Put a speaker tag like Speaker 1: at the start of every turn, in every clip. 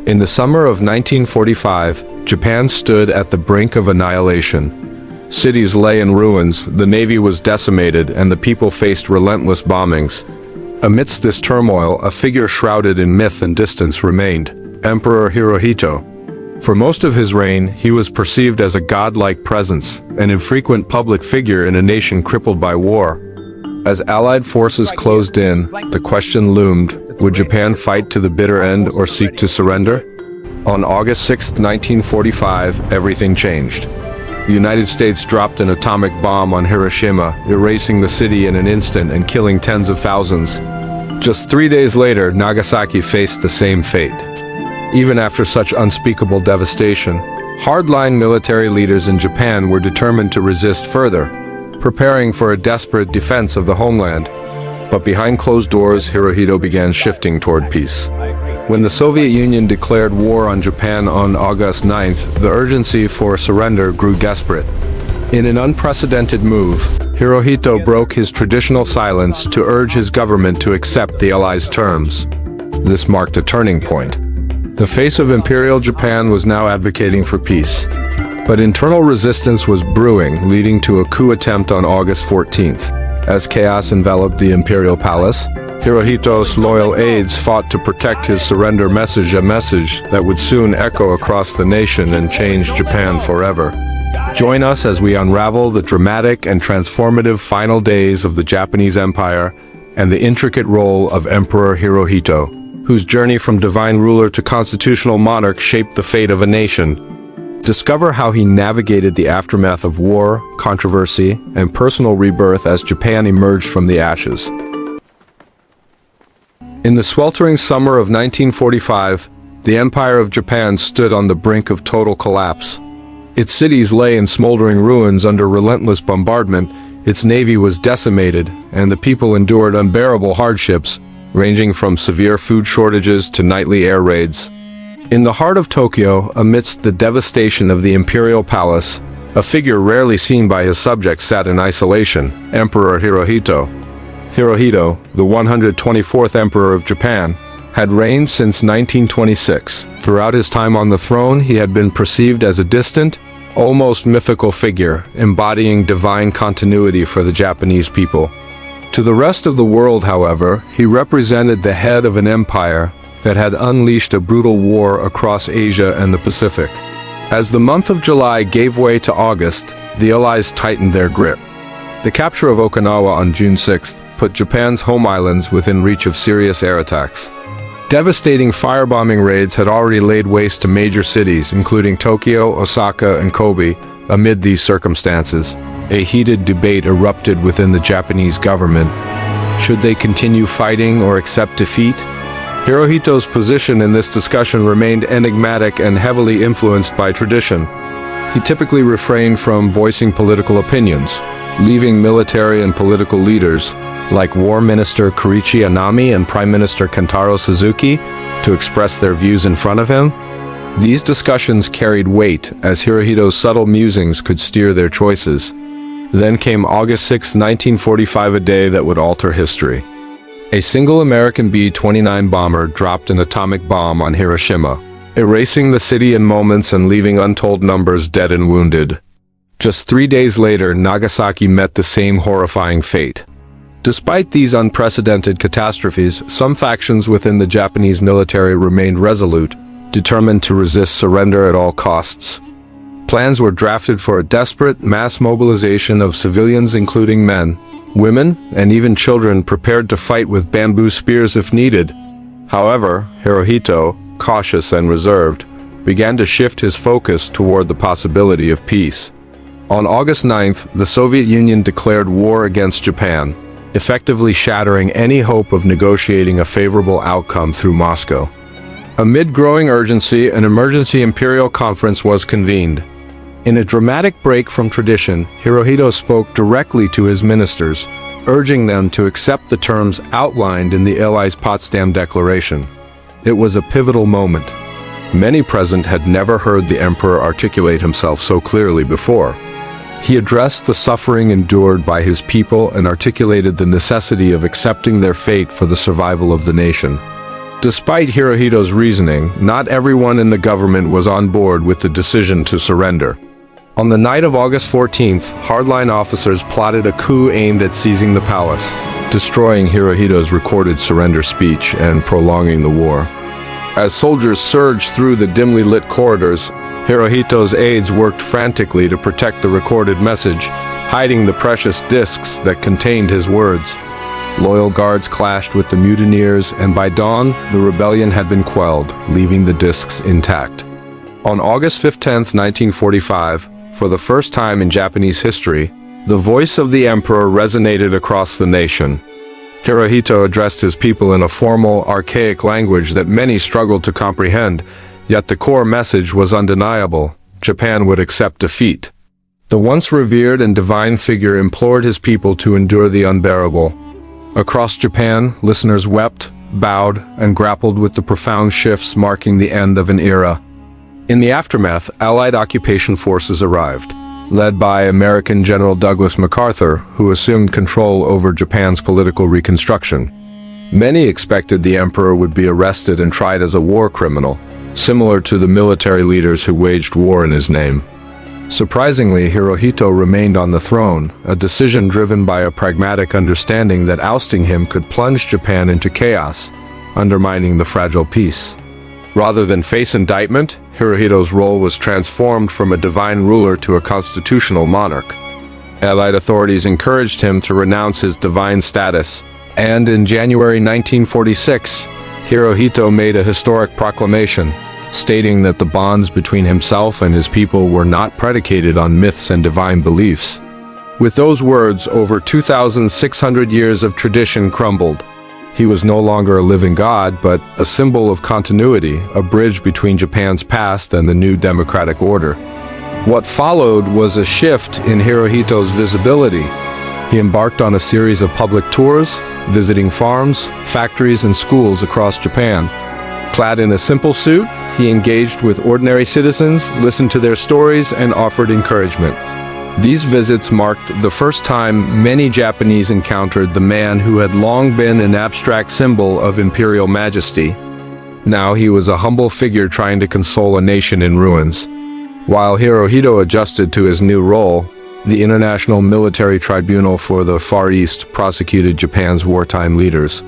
Speaker 1: In the summer of 1945, Japan stood at the brink of annihilation. Cities lay in ruins, the navy was decimated, and the people faced relentless bombings. Amidst this turmoil, a figure shrouded in myth and distance remained: Emperor Hirohito. For most of his reign, he was perceived as a godlike presence, an infrequent public figure in a nation crippled by war. As Allied forces closed in, the question loomed: would Japan fight to the bitter end or seek to surrender? On August 6, 1945, everything changed. The United States dropped an atomic bomb on Hiroshima, erasing the city in an instant and killing tens of thousands. Just 3 days later, Nagasaki faced the same fate. Even after such unspeakable devastation, hardline military leaders in Japan were determined to resist further, preparing for a desperate defense of the homeland. But behind closed doors, Hirohito began shifting toward peace. When the Soviet Union declared war on Japan on August 9th, the urgency for surrender grew desperate. In an unprecedented move, Hirohito broke his traditional silence to urge his government to accept the Allies' terms. This marked a turning point. The face of Imperial Japan was now advocating for peace. But internal resistance was brewing, leading to a coup attempt on August 14th. As chaos enveloped the Imperial Palace, Hirohito's loyal aides fought to protect his surrender message, a message that would soon echo across the nation and change Japan forever. Join us as we unravel the dramatic and transformative final days of the Japanese Empire and the intricate role of Emperor Hirohito, whose journey from divine ruler to constitutional monarch shaped the fate of a nation. Discover how he navigated the aftermath of war, controversy, and personal rebirth as Japan emerged from the ashes. In the sweltering summer of 1945, the Empire of Japan stood on the brink of total collapse. Its cities lay in smoldering ruins under relentless bombardment, its navy was decimated, and the people endured unbearable hardships, ranging from severe food shortages to nightly air raids. In the heart of Tokyo, amidst the devastation of the Imperial Palace, a figure rarely seen by his subjects sat in isolation: Emperor Hirohito. Hirohito, the 124th Emperor of Japan, had reigned since 1926. Throughout his time on the throne, he had been perceived as a distant, almost mythical figure, embodying divine continuity for the Japanese people. To the rest of the world, however, he represented the head of an empire that had unleashed a brutal war across Asia and the Pacific. As the month of July gave way to August, the Allies tightened their grip. The capture of Okinawa on June 6th put Japan's home islands within reach of serious air attacks. Devastating firebombing raids had already laid waste to major cities, including Tokyo, Osaka, and Kobe. Amid these circumstances, a heated debate erupted within the Japanese government. Should they continue fighting or accept defeat? Hirohito's position in this discussion remained enigmatic and heavily influenced by tradition. He typically refrained from voicing political opinions, leaving military and political leaders, like War Minister Koichi Anami and Prime Minister Kentaro Suzuki, to express their views in front of him. These discussions carried weight, as Hirohito's subtle musings could steer their choices. Then came August 6, 1945, a day that would alter history. A single American B-29 bomber dropped an atomic bomb on Hiroshima, erasing the city in moments and leaving untold numbers dead and wounded. Just 3 days later, Nagasaki met the same horrifying fate. Despite these unprecedented catastrophes, some factions within the Japanese military remained resolute, determined to resist surrender at all costs. Plans were drafted for a desperate mass mobilization of civilians, including men, women, and even children, prepared to fight with bamboo spears if needed. However, Hirohito, cautious and reserved, began to shift his focus toward the possibility of peace. On August 9th, the Soviet Union declared war against Japan, effectively shattering any hope of negotiating a favorable outcome through Moscow. Amid growing urgency, an emergency imperial conference was convened. In a dramatic break from tradition, Hirohito spoke directly to his ministers, urging them to accept the terms outlined in the Allies' Potsdam Declaration. It was a pivotal moment. Many present had never heard the emperor articulate himself so clearly before. He addressed the suffering endured by his people and articulated the necessity of accepting their fate for the survival of the nation. Despite Hirohito's reasoning, not everyone in the government was on board with the decision to surrender. On the night of August 14th, hardline officers plotted a coup aimed at seizing the palace, destroying Hirohito's recorded surrender speech and prolonging the war. As soldiers surged through the dimly lit corridors, Hirohito's aides worked frantically to protect the recorded message, hiding the precious discs that contained his words. Loyal guards clashed with the mutineers, and by dawn, the rebellion had been quelled, leaving the discs intact. On August 15, 1945, for the first time in Japanese history, the voice of the emperor resonated across the nation. Hirohito addressed his people in a formal, archaic language that many struggled to comprehend, yet the core message was undeniable: Japan would accept defeat. The once revered and divine figure implored his people to endure the unbearable. Across Japan, listeners wept, bowed, and grappled with the profound shifts marking the end of an era. In the aftermath, Allied occupation forces arrived, led by American General Douglas MacArthur, who assumed control over Japan's political reconstruction. Many expected the emperor would be arrested and tried as a war criminal, similar to the military leaders who waged war in his name. Surprisingly, Hirohito remained on the throne, a decision driven by a pragmatic understanding that ousting him could plunge Japan into chaos, undermining the fragile peace. Rather than face indictment, Hirohito's role was transformed from a divine ruler to a constitutional monarch. Allied authorities encouraged him to renounce his divine status, and in January 1946, Hirohito made a historic proclamation, stating that the bonds between himself and his people were not predicated on myths and divine beliefs. With those words, over 2,600 years of tradition crumbled. He was no longer a living god, but a symbol of continuity, a bridge between Japan's past and the new democratic order. What followed was a shift in Hirohito's visibility. He embarked on a series of public tours, visiting farms, factories, and schools across Japan. Clad in a simple suit, he engaged with ordinary citizens, listened to their stories, and offered encouragement. These visits marked the first time many Japanese encountered the man who had long been an abstract symbol of imperial majesty. Now he was a humble figure trying to console a nation in ruins. While Hirohito adjusted to his new role, the International Military Tribunal for the Far East prosecuted Japan's wartime leaders.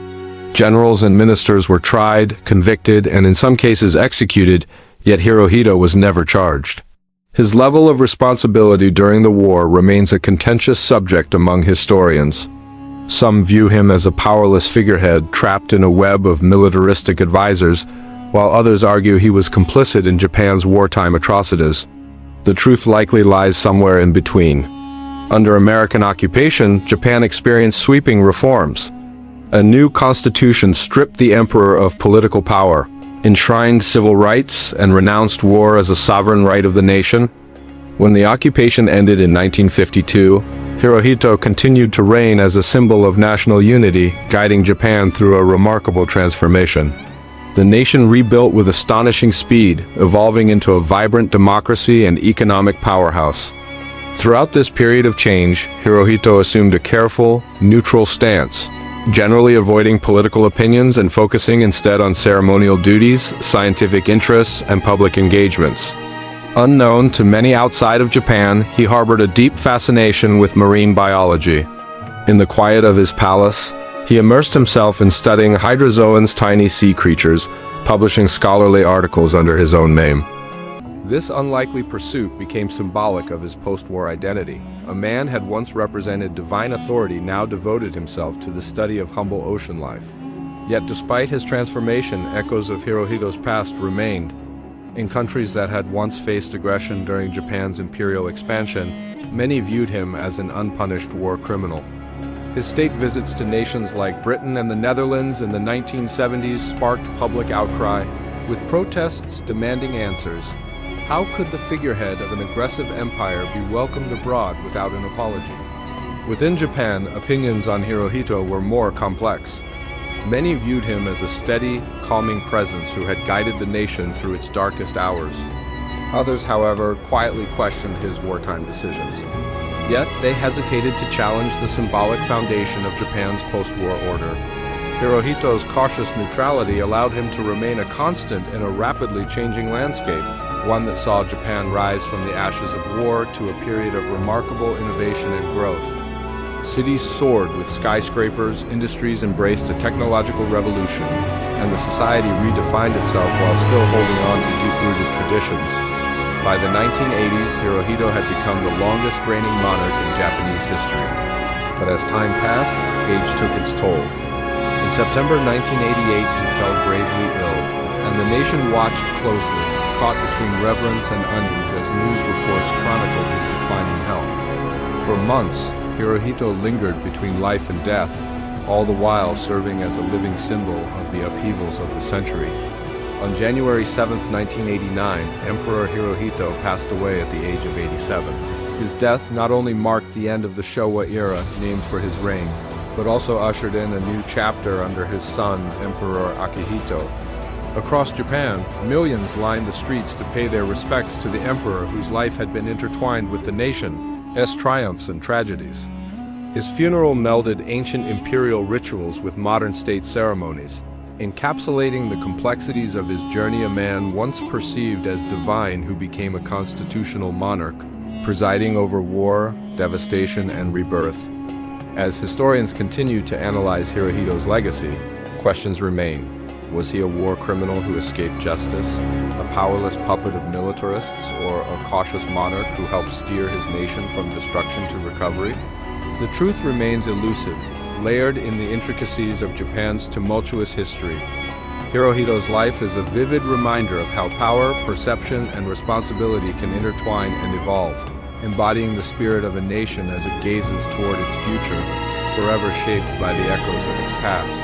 Speaker 1: Generals and ministers were tried, convicted, and in some cases executed, yet Hirohito was never charged. His level of responsibility during the war remains a contentious subject among historians. Some view him as a powerless figurehead trapped in a web of militaristic advisors, while others argue he was complicit in Japan's wartime atrocities. The truth likely lies somewhere in between. Under American occupation, Japan experienced sweeping reforms. A new constitution stripped the emperor of political power, enshrined civil rights, and renounced war as a sovereign right of the nation. When the occupation ended in 1952, Hirohito continued to reign as a symbol of national unity, guiding Japan through a remarkable transformation. The nation rebuilt with astonishing speed, evolving into a vibrant democracy and economic powerhouse. Throughout this period of change, Hirohito assumed a careful, neutral stance, generally avoiding political opinions and focusing instead on ceremonial duties, scientific interests, and public engagements. Unknown to many outside of Japan, he harbored a deep fascination with marine biology. In the quiet of his palace, he immersed himself in studying hydrozoans, tiny sea creatures, publishing scholarly articles under his own name. This unlikely pursuit became symbolic of his post-war identity. A man had once represented divine authority, now devoted himself to the study of humble ocean life. Yet despite his transformation, echoes of Hirohito's past remained. In countries that had once faced aggression during Japan's imperial expansion, many viewed him as an unpunished war criminal. His state visits to nations like Britain and the Netherlands in the 1970s sparked public outcry, with protests demanding answers. How could the figurehead of an aggressive empire be welcomed abroad without an apology? Within Japan, opinions on Hirohito were more complex. Many viewed him as a steady, calming presence who had guided the nation through its darkest hours. Others, however, quietly questioned his wartime decisions. Yet, they hesitated to challenge the symbolic foundation of Japan's post-war order. Hirohito's cautious neutrality allowed him to remain a constant in a rapidly changing landscape, one that saw Japan rise from the ashes of war to a period of remarkable innovation and growth. Cities soared with skyscrapers, industries embraced a technological revolution, and the society redefined itself while still holding on to deep-rooted traditions. By the 1980s, Hirohito had become the longest reigning monarch in Japanese history. But as time passed, age took its toll. In September 1988, he fell gravely ill, and the nation watched closely, caught between reverence and unease as news reports chronicled his declining health. For months, Hirohito lingered between life and death, all the while serving as a living symbol of the upheavals of the century. On January 7, 1989, Emperor Hirohito passed away at the age of 87. His death not only marked the end of the Showa era, named for his reign, but also ushered in a new chapter under his son, Emperor Akihito. Across Japan, millions lined the streets to pay their respects to the emperor whose life had been intertwined with the nation's triumphs and tragedies. His funeral melded ancient imperial rituals with modern state ceremonies, encapsulating the complexities of his journey, a man once perceived as divine who became a constitutional monarch, presiding over war, devastation, and rebirth. As historians continue to analyze Hirohito's legacy, questions remain. Was he a war criminal who escaped justice, a powerless puppet of militarists, or a cautious monarch who helped steer his nation from destruction to recovery? The truth remains elusive, layered in the intricacies of Japan's tumultuous history. Hirohito's life is a vivid reminder of how power, perception, and responsibility can intertwine and evolve, embodying the spirit of a nation as it gazes toward its future, forever shaped by the echoes of its past.